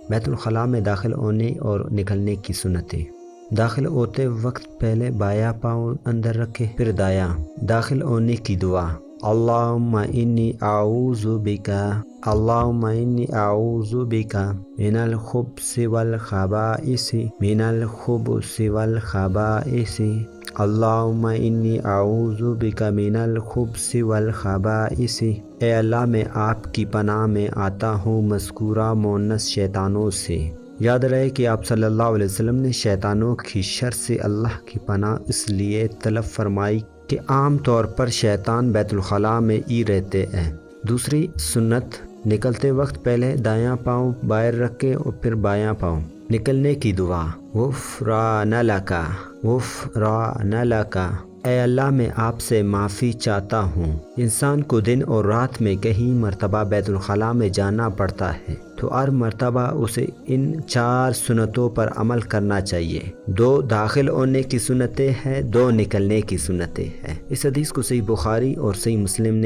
بیت الخلاء میں داخل ہونے اور نکلنے کی سنتیں۔ داخل ہوتے وقت پہلے بایاں پاؤں اندر رکھے، پھر دایاں۔ داخل ہونے کی دعا: اللہم انی اعوذ بک، اللہم انی اعوذ بک من الخبث والخبائث، من الخبث والخبائث، اللہم انی اعوذ بک من الخبث والخبائث۔ اے اللہ، میں آپ کی پناہ میں آتا ہوں مذکورہ مونس شیطانوں سے۔ یاد رہے کہ آپ صلی اللہ علیہ وسلم نے شیطانوں کی شر سے اللہ کی پناہ اس لیے طلب فرمائی کہ عام طور پر شیطان بیت الخلاء میں ہی رہتے ہیں۔ دوسری سنت: نکلتے وقت پہلے دایاں پاؤں باہر رکھے اور پھر بایاں پاؤں۔ نکلنے کی دعا: غفران لک، غفران لک، اے اللہ میں آپ سے معافی چاہتا ہوں۔ انسان کو دن اور رات میں کئی مرتبہ بیت الخلاء میں جانا پڑتا ہے، تو ہر مرتبہ اسے ان 4 سنتوں پر عمل کرنا چاہیے۔ 2 داخل ہونے کی سنتیں ہیں، 2 نکلنے کی سنتیں ہیں۔ اس حدیث کو صحیح بخاری اور صحیح مسلم نے